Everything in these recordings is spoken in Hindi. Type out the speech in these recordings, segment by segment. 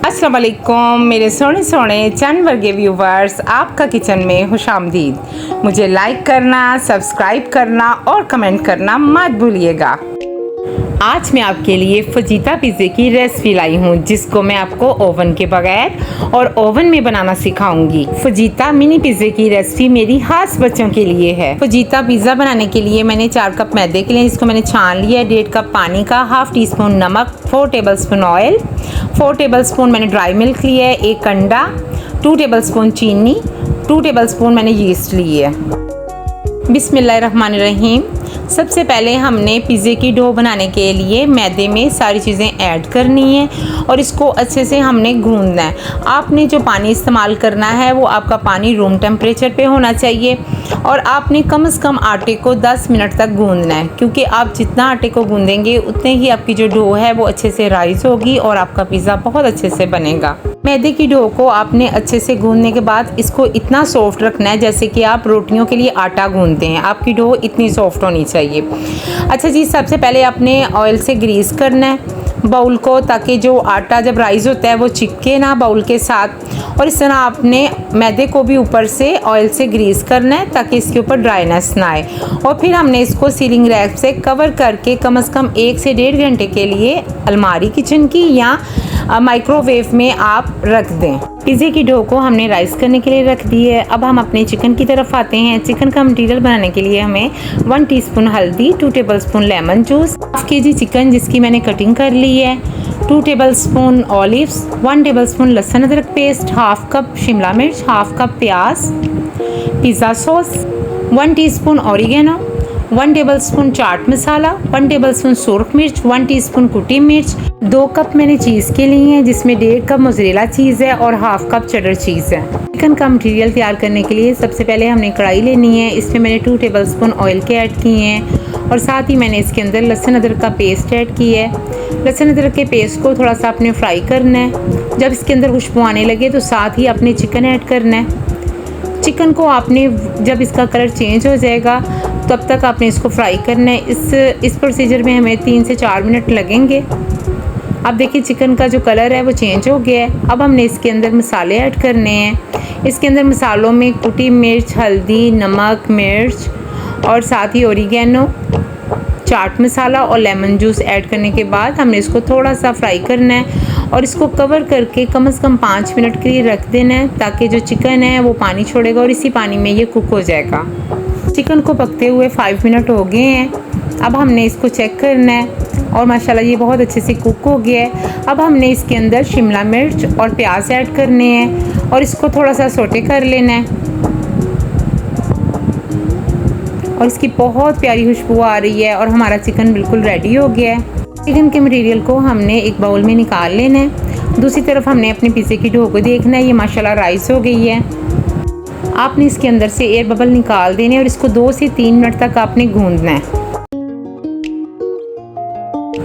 अस्सलाम वालेकुम मेरे सोने सोने चंद वर्गे व्यूवर्स, आपका किचन में खुशामदीद। मुझे लाइक करना, सब्सक्राइब करना और कमेंट करना मत भूलिएगा। आज मैं आपके लिए फजीता पिज़्ज़े की रेसिपी लाई हूँ, जिसको मैं आपको ओवन के बगैर और ओवन में बनाना सिखाऊंगी। फजीता मिनी पिज़्ज़े की रेसिपी मेरी खास बच्चों के लिए है। फजीता पिज़्ज़ा बनाने के लिए मैंने 4 कप मैदे के लिए इसको मैंने छान लिया है, 1.5 कप पानी का, हाफ टी स्पून नमक, 4 टेबलस्पून ऑयल, 4 टेबलस्पून मैंने ड्राई मिल्क लिया है, 1 अंडा, 2 टेबलस्पून चीनी, 2 टेबलस्पून मैंने यीस्ट ली है। बिस्मिल्लाहिर्रहमानिर्रहीम। सबसे पहले हमने पिज़्ज़े की डो बनाने के लिए मैदे में सारी चीज़ें ऐड करनी है और इसको अच्छे से हमने गूंदना है। आपने जो पानी इस्तेमाल करना है वो आपका पानी रूम टेम्परेचर पे होना चाहिए और आपने कम से कम आटे को 10 मिनट तक गूंदना है, क्योंकि आप जितना आटे को गूंदेंगे उतने ही आपकी जो डो है वो अच्छे से राइज़ होगी और आपका पिज़्ज़ा बहुत अच्छे से बनेगा। मैदे की डो को आपने अच्छे से गूंदने के बाद इसको इतना सॉफ्ट रखना है जैसे कि आप रोटियों के लिए आटा गूंदते हैं। आपकी डो इतनी सॉफ्ट होनी चाहिए। अच्छा जी, सबसे पहले आपने ऑयल से ग्रीस करना है बाउल को, ताकि जो आटा जब राइज़ होता है वो चिपके ना बाउल के साथ। और इस तरह आपने मैदे को भी ऊपर से ऑयल से ग्रीस करना है ताकि इसके ऊपर ड्राइनेस ना आए। और फिर हमने इसको सीलिंग रैक से कवर करके कम से कम 1 से 1.5 घंटे के लिए अलमारी किचन की या माइक्रोवेव में आप रख दें। पिज़्ज़े की डो को हमने राइस करने के लिए रख दी है। अब हम अपने चिकन की तरफ आते हैं। चिकन का मटीरियल बनाने के लिए हमें 1 टीस्पून हल्दी, 2 tablespoon lemon juice, half KG chicken जिसकी मैंने कटिंग कर ली है, 2 टेबलस्पून ऑलिव्स, 1 टेबलस्पून लहसुन अदरक पेस्ट, हाफ कप शिमला मिर्च, हाफ कप प्याज, pizza sauce, 1 teaspoon oregano, 1 tablespoon chaat masala, 1 tablespoon सुरख मिर्च, 1 टीस्पून कुटी मिर्च, 2 कप मैंने चीज़ के लिए हैं जिसमें 1.5 कप मोज़रेला चीज़ है और हाफ कप चेडर चीज़ है। चिकन का मटीरियल तैयार करने के लिए सबसे पहले हमने कढ़ाई लेनी है। इसमें मैंने 2 टेबलस्पून ऑयल के ऐड किए हैं और साथ ही मैंने इसके अंदर लहसुन अदरक का पेस्ट ऐड किया है। लहसुन अदरक के पेस्ट को थोड़ा सा आपने फ्राई करना है। जब इसके अंदर खुशबू आने लगे तो साथ ही आपने चिकन ऐड करना है। चिकन को आपने जब इसका कलर चेंज हो जाएगा तब तक आपने इसको फ्राई करना है। इस प्रोसीजर में हमें 3 से 4 मिनट लगेंगे। अब देखिए चिकन का जो कलर है वो चेंज हो गया है। अब हमने इसके अंदर मसाले ऐड करने हैं। इसके अंदर मसालों में कुटी मिर्च, हल्दी, नमक, मिर्च और साथ ही ओरिगेनो, चाट मसाला और लेमन जूस ऐड करने के बाद हमने इसको थोड़ा सा फ्राई करना है और इसको कवर करके कम से कम 5 मिनट के लिए रख देना है, ताकि जो चिकन है वो पानी छोड़ेगा और इसी पानी में ये कुक हो जाएगा। चिकन को पकते हुए 5 मिनट हो गए हैं। अब हमने इसको चेक करना है और माशाल्लाह ये बहुत अच्छे से कुक हो गया है। अब हमने इसके अंदर शिमला मिर्च और प्याज ऐड करने हैं और इसको थोड़ा सा सोटे कर लेना है और इसकी बहुत प्यारी खुशबू आ रही है और हमारा चिकन बिल्कुल रेडी हो गया है। चिकन के मटेरियल को हमने एक बाउल में निकाल लेना है। दूसरी तरफ हमने अपने पिज़्ज़े की डो को देखना है। ये माशाल्लाह राइस हो गई है। आपने इसके अंदर से एयर बबल निकाल देने और इसको 2 से 3 मिनट तक आपने गूंदना है।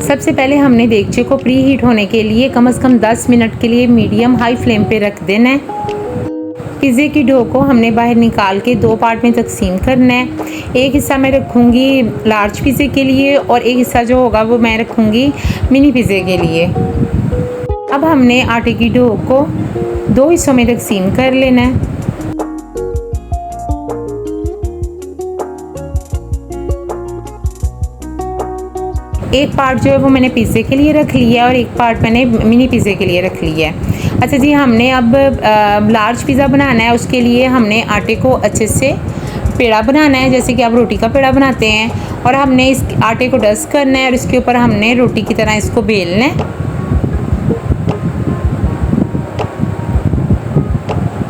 सबसे पहले हमने देगचे को प्री हीट होने के लिए कम से कम 10 मिनट के लिए मीडियम हाई फ्लेम पे रख देना है। पिज़्ज़े की डो को हमने बाहर निकाल के 2 पार्ट में तकसीम करना है। एक हिस्सा मैं रखूँगी लार्ज पिज़्ज़े के लिए और एक हिस्सा जो होगा वो मैं रखूँगी मिनी पिज़्ज़े के लिए। अब हमने आटे की डो को 2 हिस्सों में तकसीम कर लेना है। एक पार्ट जो है वो मैंने पिज़्ज़े के लिए रख लिया है और एक पार्ट मैंने मिनी पिज़्ज़े के लिए रख लिया है। अच्छा जी, हमने अब लार्ज पिज़्ज़ा बनाना है। उसके लिए हमने आटे को अच्छे से पेड़ा बनाना है, जैसे कि आप रोटी का पेड़ा बनाते हैं, और हमने इस आटे को डस्ट करना है और इसके ऊपर हमने रोटी की तरह इसको बेलना है।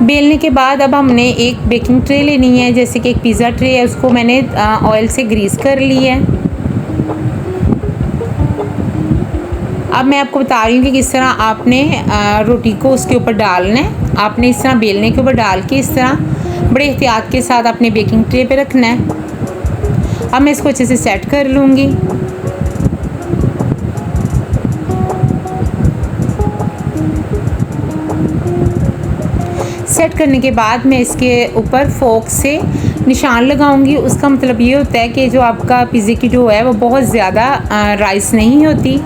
बेलने के बाद अब हमने एक बेकिंग ट्रे लेनी है, जैसे कि एक पिज़्ज़ा ट्रे है, उसको मैंने ऑयल से ग्रीस कर लिया है। अब मैं आपको बता रही हूँ कि किस तरह आपने रोटी को उसके ऊपर डालना है। आपने इस तरह बेलने के ऊपर डाल के इस तरह बड़े एहतियात के साथ अपने बेकिंग ट्रे पे रखना है। अब मैं इसको अच्छे से सेट कर लूँगी। सेट करने के बाद मैं इसके ऊपर फोक से निशान लगाऊंगी। उसका मतलब ये होता है कि जो आपका पिज़्ज़े की डो है वो बहुत ज़्यादा राइस नहीं होती।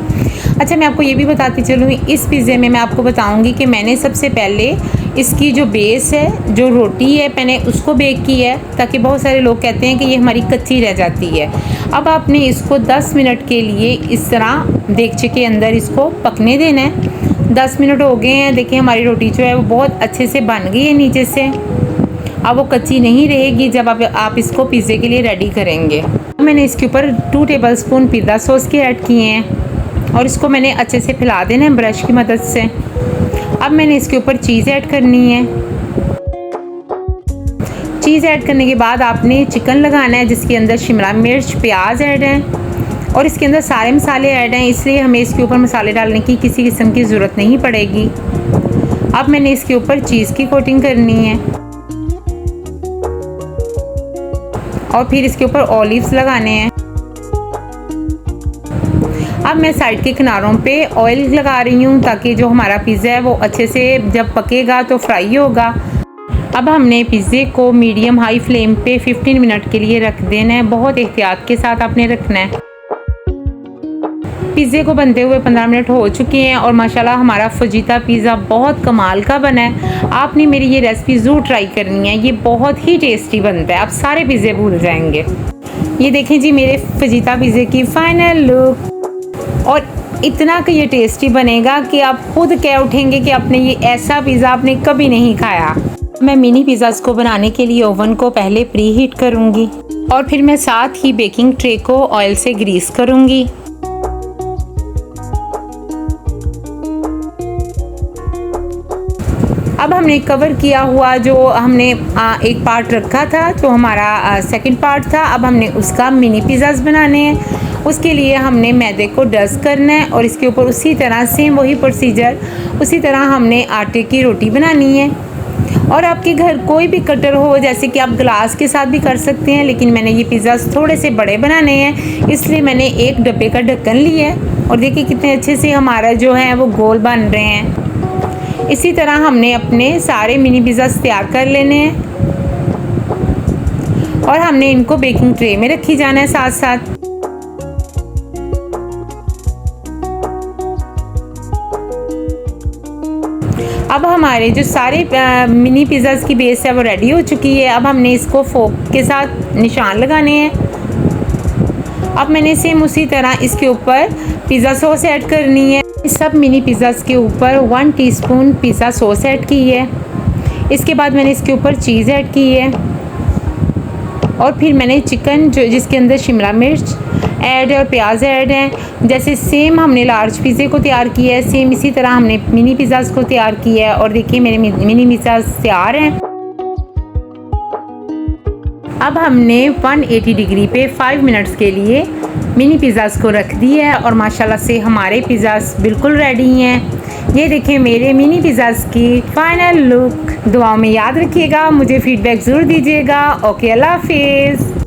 अच्छा, मैं आपको ये भी बताती चलूँ, इस पिज़्ज़े में मैं आपको बताऊँगी कि मैंने सबसे पहले इसकी जो बेस है, जो रोटी है, मैंने उसको बेक की है, ताकि बहुत सारे लोग कहते हैं कि ये हमारी कच्ची रह जाती है। अब आपने इसको 10 मिनट के लिए इस तरह देगचे के अंदर इसको पकने देना है। 10 मिनट हो गए हैं, देखिए हमारी रोटी जो है वो बहुत अच्छे से बन गई है नीचे से। अब वो कच्ची नहीं रहेगी जब आप इसको पिज़्ज़े के लिए रेडी करेंगे। मैंने इसके ऊपर 2 टेबलस्पून पिज़्ज़ा सॉस के ऐड किए हैं और इसको मैंने अच्छे से फैला देना है ब्रश की मदद से। अब मैंने इसके ऊपर चीज़ ऐड करनी है। चीज़ ऐड करने के बाद आपने चिकन लगाना है, जिसके अंदर शिमला मिर्च, प्याज ऐड है और इसके अंदर सारे मसाले ऐड हैं, इसलिए हमें इसके ऊपर मसाले डालने की किसी किस्म की ज़रूरत नहीं पड़ेगी। अब मैंने इसके ऊपर चीज़ की कोटिंग करनी है और फिर इसके ऊपर ऑलिव्स लगाने हैं। अब मैं साइड के किनारों पे ऑयल लगा रही हूँ, ताकि जो हमारा पिज़्ज़ा है वो अच्छे से जब पकेगा तो फ्राई होगा। अब हमने पिज़्ज़े को मीडियम हाई फ्लेम पे 15 मिनट के लिए रख देना है। बहुत एहतियात के साथ आपने रखना है। पिज़्ज़े को बनते हुए 15 मिनट हो चुके हैं और माशाल्लाह हमारा फजीता पिज़्ज़ा बहुत कमाल का बना है। आपने मेरी ये रेसिपी ज़रूर ट्राई करनी है, ये बहुत ही टेस्टी बनता है, आप सारे पिज़्ज़े भूल जाएंगे। ये देखें जी मेरे फजीता पिज़्ज़े की फ़ाइनल लुक, और इतना कि ये टेस्टी बनेगा कि आप खुद कह उठेंगे कि आपने ये ऐसा पिज़्ज़ा आपने कभी नहीं खाया। मैं मिनी पिज़्ज़ास को बनाने के लिए ओवन को पहले प्री हीट करूँगी और फिर मैं साथ ही बेकिंग ट्रे को ऑयल से ग्रीस करूँगी। अब हमने कवर किया हुआ जो हमने एक पार्ट रखा था, जो हमारा सेकंड पार्ट था, अब हमने उसका मिनी पिज़्ज़ास बनाने हैं। उसके लिए हमने मैदे को डस्ट करना है और इसके ऊपर उसी तरह सेम वही प्रोसीजर, उसी तरह हमने आटे की रोटी बनानी है। और आपके घर कोई भी कटर हो, जैसे कि आप ग्लास के साथ भी कर सकते हैं, लेकिन मैंने ये पिज़्ज़ा थोड़े से बड़े बनाने हैं, इसलिए मैंने एक डब्बे का ढक्कन लिया है। और देखिए कितने अच्छे से हमारा जो है वो गोल बन रहे हैं। इसी तरह हमने अपने सारे मिनी पिज़्ज़ा तैयार कर लेने हैं और हमने इनको बेकिंग ट्रे में रखी जाना है साथ साथ। अब हमारे जो सारे मिनी पिज़्ज़ास की बेस है वो रेडी हो चुकी है। अब हमने इसको फोक के साथ निशान लगाने हैं। अब मैंने सेम उसी तरह इसके ऊपर पिज़्ज़ा सॉस ऐड करनी है। इस सब मिनी पिज़्ज़ास के ऊपर 1 टीस्पून पिज़्ज़ा सॉस ऐड की है। इसके बाद मैंने इसके ऊपर चीज़ ऐड की है और फिर मैंने चिकन जो जिसके अंदर शिमला मिर्च ऐड है और प्याज ऐड है। जैसे सेम हमने लार्ज पिज़्ज़े को तैयार किया है, सेम इसी तरह हमने मिनी पिज़्ज़ास को तैयार किया है। और देखिए मेरे मिनी पिज़्ज़ास तैयार हैं। अब हमने 180 डिग्री पे 5 मिनट्स के लिए मिनी पिज़्ज़ास को रख दिया है और माशाल्लाह से हमारे पिज़्ज़ास बिल्कुल रेडी हैं। ये देखें मेरे मिनी पिज़्ज़ास की फ़ाइनल लुक। दुआओं में याद रखिएगा, मुझे फ़ीडबैक ज़रूर दीजिएगा। ओके, अल्लाह हाफिज़।